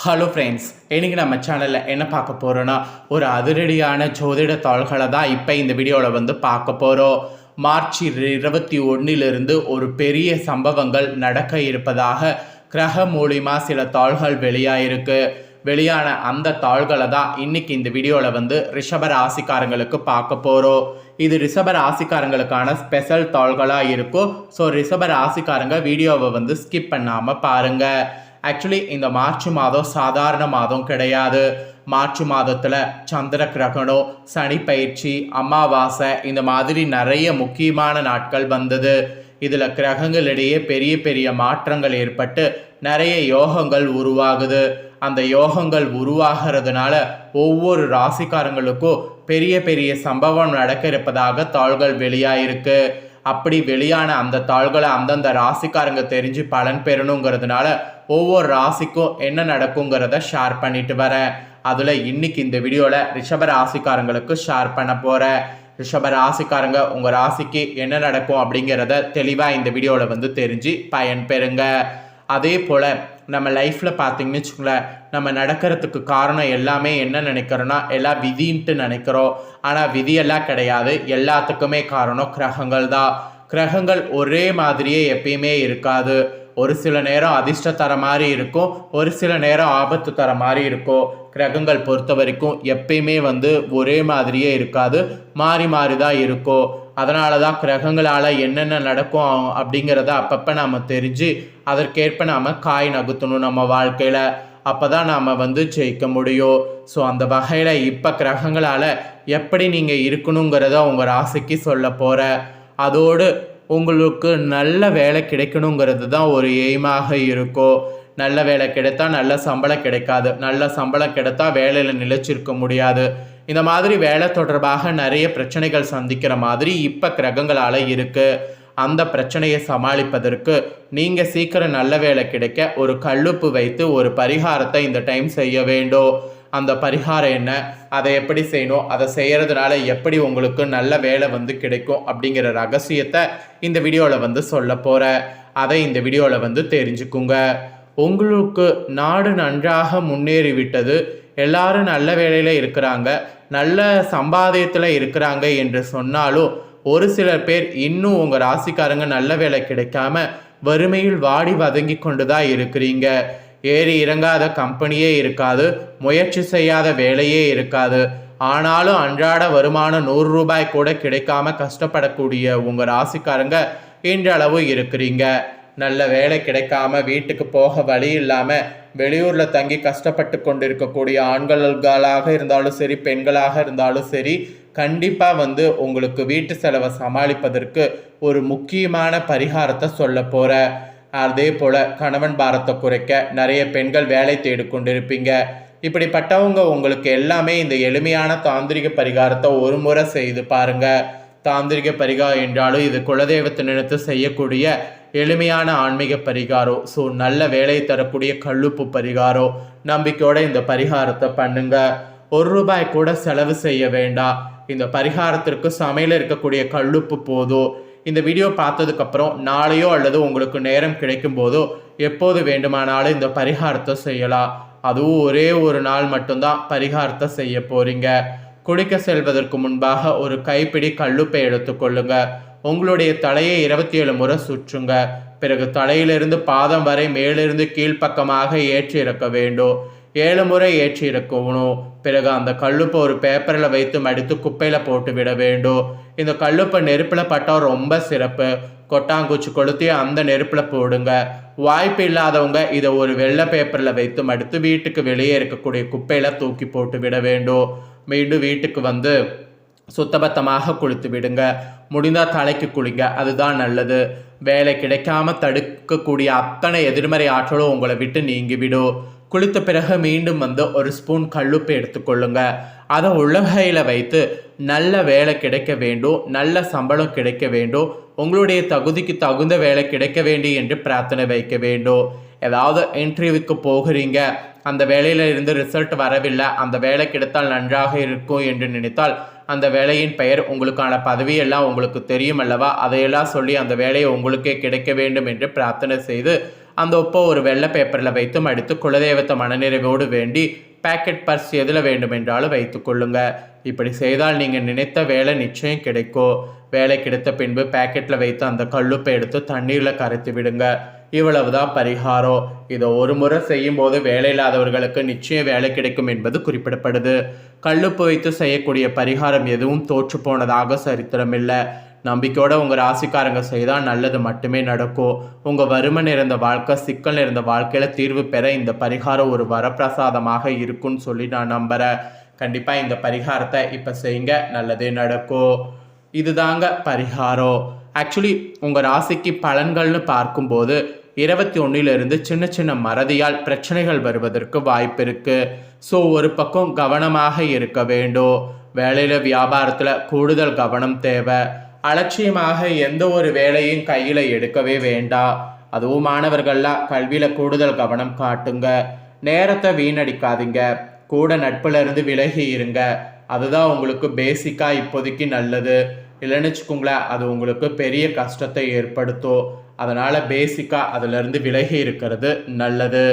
Hello friends, இன்றைக்கி நம்ம சேனலில் என்ன பார்க்க போகிறோன்னா ஒரு அதிரடியான ஜோதிட தாள்களை தான் இப்போ இந்த வீடியோவில் பார்க்க போகிறோம். மார்ச் 21 ஒரு பெரிய சம்பவங்கள் நடக்க இருப்பதாக கிரக மூலிமா சில தாள்கள் வெளியான அந்த தாள்களை தான் இன்றைக்கி இந்த வீடியோவில் ரிஷப ராசிக்காரங்களுக்கு பார்க்க போகிறோம். இது ரிஷப ராசிக்காரங்களுக்கான ஸ்பெஷல் தாள்களாக இருக்கும். ஸோ ரிஷப ராசிக்காரங்க வீடியோவை ஸ்கிப் பண்ணாமல் பாருங்கள். ஆக்சுவலி இந்த மார்ச் மாதம் சாதாரண மாதம் கிடையாது. மார்ச் மாதத்தில் சந்திர கிரகணம், சனி பயிற்சி, அமாவாசை இந்த மாதிரி நிறைய முக்கியமான நாட்கள் வந்தது. இதில் கிரகங்களிடையே பெரிய பெரிய மாற்றங்கள் ஏற்பட்டு நிறைய யோகங்கள் உருவாகுது. அந்த யோகங்கள் உருவாகிறதுனால ஒவ்வொரு ராசிக்காரங்களுக்கும் பெரிய பெரிய சம்பவம் நடக்க இருப்பதாக தாள்கள் வெளியாயிருக்கு. அப்படி வெளியான அந்த தாள்களை அந்தந்த ராசிக்காரங்க தெரிஞ்சு பலன் பெறணுங்கிறதுனால ஒவ்வொரு ராசிக்கும் என்ன நடக்குங்கிறத ஷேர் பண்ணிட்டு வரேன். அதில் இன்னைக்கு இந்த வீடியோவில் ரிஷப ராசிக்காரங்களுக்கு ஷேர் பண்ண போகிறேன். ரிஷப ராசிக்காரங்க உங்கள் ராசிக்கு என்ன நடக்கும் அப்படிங்கிறத தெளிவாக இந்த வீடியோவில் தெரிஞ்சு பயன் பெறுங்க. அதே போல் நம்ம லைஃப்பில் பார்த்தீங்கன்னு வச்சுக்கோங்களேன், நம்ம நடக்கிறதுக்கு காரணம் எல்லாமே என்ன நினைக்கிறோன்னா எல்லாம் விதின்ட்டு நினைக்கிறோம். ஆனால் விதியெல்லாம் கிடையாது. எல்லாத்துக்குமே காரணம் கிரகங்கள் தான். கிரகங்கள் ஒரே மாதிரியே எப்பயுமே இருக்காது. ஒரு சில நேரம் அதிர்ஷ்ட தர மாதிரி இருக்கும், ஒரு சில நேரம் ஆபத்து தர மாதிரி இருக்கும். கிரகங்கள் பொறுத்த வரைக்கும் எப்பயுமே ஒரே மாதிரியே இருக்காது, மாறி மாறி தான் இருக்கும். அதனால தான் கிரகங்களால் என்னென்ன நடக்கும் அப்படிங்கிறத அப்பப்போ நாம் தெரிஞ்சு அதற்கேற்ப நாம் காய் நகுத்தணும் நம்ம வாழ்க்கையில். அப்போ தான் நாம் ஜெயிக்க முடியும். ஸோ அந்த வகையில் இப்போ கிரகங்களால் எப்படி நீங்கள் இருக்கணுங்கிறத உங்கள் ராசிக்கு சொல்ல போகிற. அதோடு உங்களுக்கு நல்ல வேலை கிடைக்கணுங்கிறது தான் ஒரு எய்மாக இருக்கும். நல்ல வேலை கிடைத்தா நல்ல சம்பளம் கிடைக்காது, நல்ல சம்பளம் கிடைத்தா வேலையில் நிலைச்சிருக்க முடியாது. இந்த மாதிரி வேலை தொடர்பாக நிறைய பிரச்சனைகள் சந்திக்கிற மாதிரி இப்போ கிரகங்களால் இருக்குது. அந்த பிரச்சனையை சமாளிப்பதற்கு நீங்கள் சீக்கிரம் நல்ல வேலை கிடைக்க ஒரு கல்லுப்பு வைத்து ஒரு பரிகாரத்தை இந்த டைம் செய்ய வேண்டும். அந்த பரிகாரம் என்ன, அதை எப்படி செய்யணும், அதை செய்கிறதுனால எப்படி உங்களுக்கு நல்ல வேலை கிடைக்கும் அப்படிங்கிற ரகசியத்தை இந்த வீடியோவில் சொல்ல போகிறேன். அதை இந்த வீடியோவில் தெரிஞ்சுக்குங்க. உங்களுக்கு நாடு நன்றாக முன்னேறிவிட்டது, எல்லாரும் நல்ல வேலையில் இருக்கிறாங்க, நல்ல சம்பாதியத்தில் இருக்கிறாங்க என்று சொன்னாலும் ஒரு சில பேர் இன்னும் உங்கள் ராசிக்காரங்க நல்ல வேலை கிடைக்காம வறுமையில் வாடி வதங்கி கொண்டு தான் இருக்கிறீங்க. ஏறி இறங்காத கம்பெனியே இருக்காது, முயற்சி செய்யாத வேலையே இருக்காது. ஆனாலும் அன்றாட வருமானம் 100 ரூபாய் கூட கிடைக்காம கஷ்டப்படக்கூடிய உங்கள் ராசிக்காரங்க இன்றளவு இருக்கிறீங்க. நல்ல வேலை கிடைக்காம வீட்டுக்கு போக வழி இல்லாமல் வெளியூரில் தங்கி கஷ்டப்பட்டு கொண்டிருக்கக்கூடிய ஆண்களாக இருந்தாலும் சரி, பெண்களாக இருந்தாலும் சரி, கண்டிப்பாக உங்களுக்கு வீட்டு செலவை சமாளிப்பதற்கு ஒரு முக்கியமான பரிகாரத்தை சொல்ல போகிற. அதே போல் கணவன் பாரத்தை குறைக்க நிறைய பெண்கள் வேலை தேடி கொண்டிருப்பீங்க. இப்படிப்பட்டவங்க உங்களுக்கு எல்லாமே இந்த எளிமையான தாந்திரிக பரிகாரத்தை ஒரு முறை செய்து பாருங்கள். தாந்திரிக பரிகாரம் என்றாலும் இது குலதெய்வத்தை நினைத்து செய்யக்கூடிய எளிமையான ஆன்மீக பரிகாரம். ஸோ நல்ல வேலையை தரக்கூடிய கல்லுப்பு பரிகாரம். நம்பிக்கையோடு இந்த பரிகாரத்தை பண்ணுங்க. 1 ரூபாய் கூட செலவு செய்ய வேண்டாம். இந்த பரிகாரத்திற்கு சமையல் இருக்கக்கூடிய கல்லுப்பு போதும். இந்த வீடியோ பார்த்ததுக்கப்புறம் நாளையோ அல்லது உங்களுக்கு நேரம் கிடைக்கும் போதோ எப்போது வேண்டுமானாலும் இந்த பரிகாரத்தை செய்யலாம். அதுவும் ஒரே ஒரு நாள் மட்டும்தான் பரிகாரத்தை செய்ய போகிறீங்க. குளிக்க செல்வதற்கு முன்பாக ஒரு கைப்பிடி கல்லுப்பை எடுத்துக்கொள்ளுங்க. உங்களுடைய தலையை 27 முறை சுற்றுங்க. பிறகு தலையிலிருந்து பாதம் வரை மேலிருந்து கீழ்ப்பக்கமாக ஏற்றி இறக்க வேண்டும். 7 முறை ஏற்றி இறக்கணும். பிறகு அந்த கல்லுப்பை ஒரு பேப்பரில் வைத்து மடித்து குப்பையில் போட்டு விட வேண்டும். இந்த கல்லுப்பை நெருப்பில் பட்டால் ரொம்ப சிறப்பு. கொட்டாங்குச்சி கொளுத்தி அந்த நெருப்பில் போடுங்க. வாய்ப்பு இல்லாதவங்க இதை ஒரு வெள்ளை பேப்பரில் வைத்து மடித்து வீட்டுக்கு வெளியே இருக்கக்கூடிய குப்பையில் தூக்கி போட்டு விட வேண்டும். மீண்டும் வீட்டுக்கு சுத்தபத்தமாக குளித்து விடுங்க. முடிந்தால் தலைக்கு குளிங்க, அதுதான் நல்லது. வேலை கிடைக்காம தடுக்கக்கூடிய அத்தனை எதிர்மறை ஆற்றலும் உங்களை விட்டு நீங்கிவிடும். குளித்த பிறகு மீண்டும் ஒரு ஸ்பூன் கல்லுப்பு எடுத்துக்கொள்ளுங்க. அதை உள்ளங்கையில் வைத்து நல்ல வேலை கிடைக்க வேண்டும், நல்ல சம்பளம் கிடைக்க வேண்டும், உங்களுடைய தகுதிக்கு தகுந்த வேலை கிடைக்க வேண்டும் என்று பிரார்த்தனை வைக்க வேண்டும். ஏதாவது இன்டர்வியூக்கு போகிறீங்க, அந்த வேலையில் இருந்து ரிசல்ட் வரவில்லை, அந்த வேலை கிடைத்தால் நன்றாக இருக்கும் என்று நினைத்தால் அந்த வேலையின் பெயர், உங்களுக்கான பதவியெல்லாம் உங்களுக்கு தெரியும் அல்லவா, அதையெல்லாம் சொல்லி அந்த வேலையை உங்களுக்கே கிடைக்க வேண்டும் என்று பிரார்த்தனை செய்து அந்த உப்பை ஒரு வெள்ளை பேப்பரில் வைத்து மடித்து குலதெய்வத்தை மனநிறைவோடு வேண்டி பேக்கெட் பர்ஸ் எதில் வேண்டுமென்றாலும் வைத்து கொள்ளுங்க. இப்படி செய்தால் நீங்கள் நினைத்த வேலை நிச்சயம் கிடைக்கும். வேலை கிடைத்த பின்பு பேக்கெட்டில் வைத்து அந்த கல்லுப்பை எடுத்து தண்ணீரில் கரைத்து விடுங்க. இவ்வளவுதான் பரிகாரம். இதை ஒரு முறை செய்யும் போது வேலை இல்லாதவர்களுக்கு நிச்சயம் வேலை கிடைக்கும் என்பது குறிப்பிடப்படுது. கல்லுப்பு வைத்து செய்யக்கூடிய பரிகாரம் எதுவும் தோற்று போனதாக சரித்திரமில்லை. நம்பிக்கையோட உங்கள் ராசிக்காரங்க செய்தால் நல்லது மட்டுமே நடக்கும். உங்கள் வறுமை நிறைந்த வாழ்க்கை, சிக்கல் நிறைந்த வாழ்க்கையில் தீர்வு பெற இந்த பரிகாரம் ஒரு வரப்பிரசாதமாக இருக்குன்னு சொல்லி நான் நம்புகிறேன். கண்டிப்பாக இந்த பரிகாரத்தை இப்போ செய்யுங்க, நல்லதே நடக்கும். இதுதாங்க பரிகாரம். ஆக்சுவலி உங்கள் ராசிக்கு பலன்கள்னு பார்க்கும்போது 21 சின்ன சின்ன மறதியால் பிரச்சனைகள் வருவதற்கு வாய்ப்பு இருக்குது. ஸோ ஒரு பக்கம் கவனமாக இருக்க வேண்டும். வேலையில் வியாபாரத்தில் கூடுதல் கவனம் தேவை. அலட்சியமாக எந்த ஒரு வேலையும் கையில் எடுக்கவே வேண்டாம். அதுவும் மாணவர்கள்லாம் கல்வியில் கூடுதல் கவனம் காட்டுங்க. நேரத்தை வீணடிக்காதீங்க. கூட நட்புல இருந்து விலகி இருங்க. அதுதான் உங்களுக்கு பேசிக்காக இப்போதைக்கு நல்லது. இல்லைன்னு வச்சுக்கோங்களேன், அது உங்களுக்கு பெரிய கஷ்டத்தை ஏற்படுத்தும். அதனால் பேசிக்காக அதிலிருந்து விலகி இருக்கிறது நல்லது.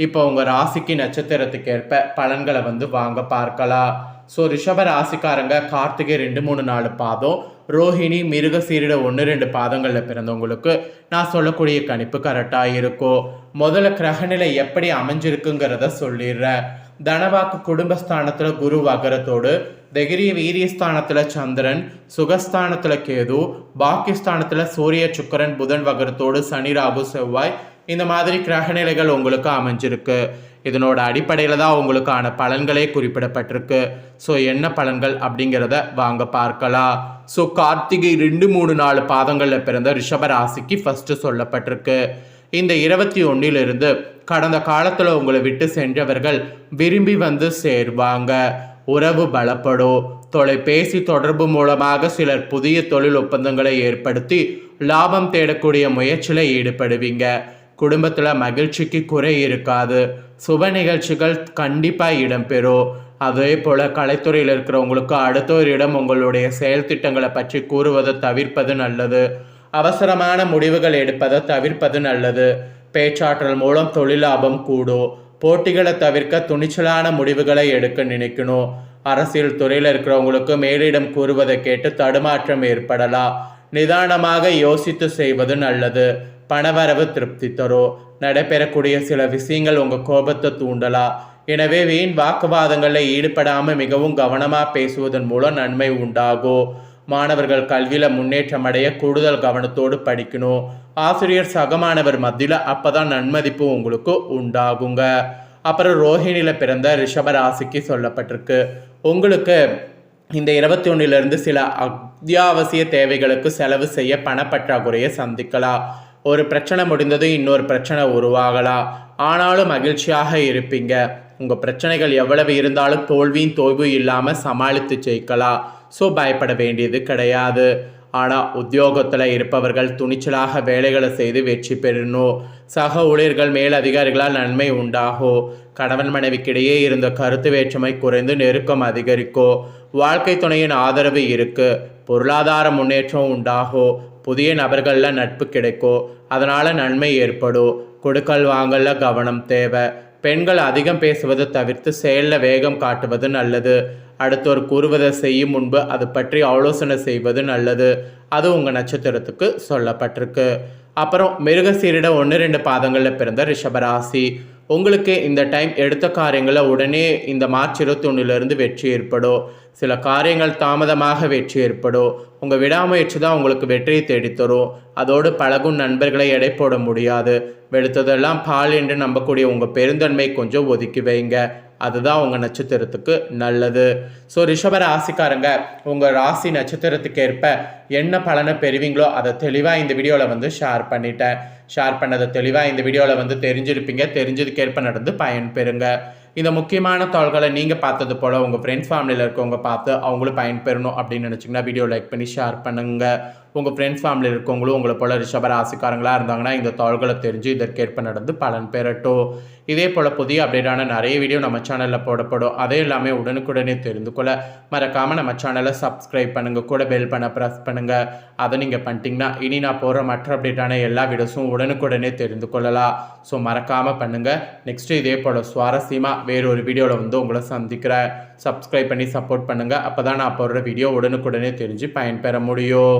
இப்போ உங்கள் ராசிக்கு நட்சத்திரத்துக்கு ஏற்ப பலன்களை வாங்க பார்க்கலாம். ஸோ ரிஷப ராசிக்காரங்க கார்த்திகை 2, 3, 4 பாதம், ரோஹிணி, மிருகசீரிட 1, 2 பாதங்களில் பிறந்தவங்களுக்கு நான் சொல்லக்கூடிய கணிப்பு கரெக்டாக இருக்கும். முதல்ல கிரகநிலை எப்படி அமைஞ்சிருக்குங்கிறத சொல்லிடுறேன். தனவாக்கு குடும்பஸ்தானத்தில் குரு வகரத்தோடு, தைரிய வீரியஸ்தானத்தில் சந்திரன், சுகஸ்தானத்தில் கேது, பாக்கியஸ்தானத்தில் சூரிய, சுக்கரன், புதன் வகரத்தோடு சனி, ராகு, செவ்வாய், இந்த மாதிரி கிரகநிலைகள் உங்களுக்கு அமைஞ்சிருக்கு. இதனோட அடிப்படையில் தான் உங்களுக்கான பலன்களே குறிப்பிடப்பட்டிருக்கு. ஸோ என்ன பலன்கள் அப்படிங்கிறத வாங்க பார்க்கலாம். ஸோ கார்த்திகை 2, 3, 4 பாதங்களில் பிறந்த ரிஷப ராசிக்கு ஃபஸ்ட்டு சொல்லப்பட்டிருக்கு. இந்த 21 கடந்த காலத்தில் உங்களை விட்டு சென்றவர்கள் விரும்பி சேர்வாங்க. உறவு பலப்படும். தொலைபேசி தொடர்பு மூலமாக சிலர் புதிய தொழில் ஒப்பந்தங்களை ஏற்படுத்தி லாபம் தேடக்கூடிய முயற்சியில் ஈடுபடுவீங்க. குடும்பத்தில் மகிழ்ச்சிக்கு குறை இருக்காது. சுப நிகழ்ச்சிகள் கண்டிப்பாக இடம்பெறும். அதே போல் கலைத்துறையில் இருக்கிறவங்களுக்கு அடுத்தவரிடம் உங்களுடைய செயல் திட்டங்களை பற்றி கூறுவதை தவிர்ப்பது நல்லது. அவசரமான முடிவுகள் எடுப்பதை தவிர்ப்பது நல்லது. பேச்சாற்றல் மூலம் தொழில் லாபம் கூடும். போட்டிகளை தவிர்க்க துணிச்சலான முடிவுகளை எடுக்க நினைக்கணும். அரசியல் துறையில் இருக்கிறவங்களுக்கு மேலிடம் கூறுவதை கேட்டு தடுமாற்றம் ஏற்படலாம். நிதானமாக யோசித்து செய்வது நல்லது. பணவரவு திருப்தி தரும். நடைபெறக்கூடிய சில விஷயங்கள் உங்கள் கோபத்தை தூண்டலாம். எனவே வீண் வாக்குவாதங்களில் ஈடுபடாமல் மிகவும் கவனமாக பேசுவதன் மூலம் நன்மை உண்டாகும். மாணவர்கள் கல்வியில் முன்னேற்றம் அடைய கூடுதல் கவனத்தோடு படிக்கணும். ஆசிரியர் சக மாணவர் மத்தியில் அப்போ தான் நன்மதிப்பு உங்களுக்கு உண்டாகுங்க. அப்புறம் ரோஹிணியில் பிறந்த ரிஷப ராசிக்கு சொல்லப்பட்டிருக்கு. உங்களுக்கு இந்த 21 சில அத்தியாவசிய தேவைகளுக்கு செலவு செய்ய பணப்பற்றாக்குறையை சந்திக்கலாம். ஒரு பிரச்சனை முடிந்தது இன்னொரு பிரச்சனை உருவாகலாம். ஆனாலும் மகிழ்ச்சியாக இருப்பீங்க. உங்கள் பிரச்சனைகள் எவ்வளவு இருந்தாலும் தோல்வியும் தோய்வும் இல்லாமல் சமாளித்து ஜெயிக்கலாம். ஸோ பயப்பட வேண்டியது கிடையாது. ஆனால் உத்தியோகத்தில் இருப்பவர்கள் துணிச்சலாக வேலைகளை செய்து வெற்றி பெறணும். சக ஊழியர்கள் மேல் அதிகாரிகளால் நன்மை உண்டாகும். கணவன் மனைவிக்கிடையே இருந்த கருத்து வேற்றுமை குறைந்து நெருக்கம் அதிகரிக்கும். வாழ்க்கை துணையின் ஆதரவு இருக்குது. பொருளாதார முன்னேற்றம் உண்டாகும். புதிய நபர்களில் நட்பு கிடைக்கும். அதனால் நன்மை ஏற்படும். கொடுக்கல் வாங்கல கவனம் தேவை. பெண்கள் அதிகம் பேசுவதை தவிர்த்து செயலில் வேகம் காட்டுவது நல்லது. அடுத்தவர் கூறுவதை செய்யும் முன்பு அது பற்றி ஆலோசனை செய்வது நல்லது. அது உங்கள் நட்சத்திரத்துக்கு சொல்லப்பட்டிருக்கு. அப்புறம் மிருகசீரிட 1, 2 பாதங்களில் பிறந்த ரிஷபராசி, உங்களுக்கு இந்த டைம் எடுத்த காரியங்களில் உடனே இந்த மார்ச் 21 வெற்றி ஏற்படும். சில காரியங்கள் தாமதமாக வெற்றி ஏற்படும். உங்கள் விடாமுயற்சி தான் உங்களுக்கு வெற்றியை தேடித்தரும். அதோடு பழகும் நண்பர்களை எடை போட முடியாது. வெளுத்ததெல்லாம் பால் என்று நம்பக்கூடிய உங்கள் பெருந்தன்மை கொஞ்சம் ஒதுக்கி வைங்க. அதுதான் உங்கள் நட்சத்திரத்துக்கு நல்லது. ஸோ ரிஷப ராசிக்காரங்க உங்கள் ராசி நட்சத்திரத்துக்கு ஏற்ப என்ன பலனை பெறுவீங்களோ அதை தெளிவாக இந்த வீடியோவில் ஷேர் பண்ணிட்டேன். ஷேர் பண்ணதை தெளிவாக இந்த வீடியோவில் தெரிஞ்சிருப்பீங்க. தெரிஞ்சதுக்கேற்ப நடந்து பயன்பெறுங்க. இந்த முக்கியமான தாள்களை நீங்கள் பார்த்தது போல் உங்கள் ஃப்ரெண்ட்ஸ் ஃபேமிலியில் இருக்கவங்க பார்த்து அவங்களும் பயன்பெறணும் அப்படின்னு நினச்சிங்கன்னா வீடியோ லைக் பண்ணி ஷேர் பண்ணுங்கள். உங்கள் ஃப்ரெண்ட்ஸ் ஃபேமிலியில் இருக்கவங்களும் உங்களை போல் ரிஷப ராசிக்காரங்களாக இருந்தாங்கன்னா இந்த தாள்களை தெரிஞ்சு இதற்கேற்ப நடந்து பலன் பெறட்டும். இதே போல் புதிய அப்டேட்டான நிறைய வீடியோ நம்ம சேனலில் போடப்படும். அதே எல்லாமே உடனுக்குடனே தெரிந்து கொள்ள மறக்காமல் நம்ம சேனலை சப்ஸ்கிரைப் பண்ணுங்கள், கூட பெல் பண்ண ப்ரெஸ் பண்ணுங்கள். அதை நீங்கள் பண்ணிட்டீங்கன்னா இனி நான் போகிற மற்ற அப்டேட்டான எல்லா வீடியோஸும் உடனுக்குடனே தெரிந்து கொள்ளலாம். ஸோ மறக்காமல் பண்ணுங்கள். நெக்ஸ்ட்டு இதே போல் சுவாரஸ்யமாக வேறொரு வீடியோவில் வந்து உங்களை சந்திக்கிறேன். சப்ஸ்கிரைப் பண்ணி சப்போர்ட் பண்ணுங்கள். அப்போ தான் நான் போடுற வீடியோ உடனுக்குடனே தெரிஞ்சு பயன்பெற முடியும்.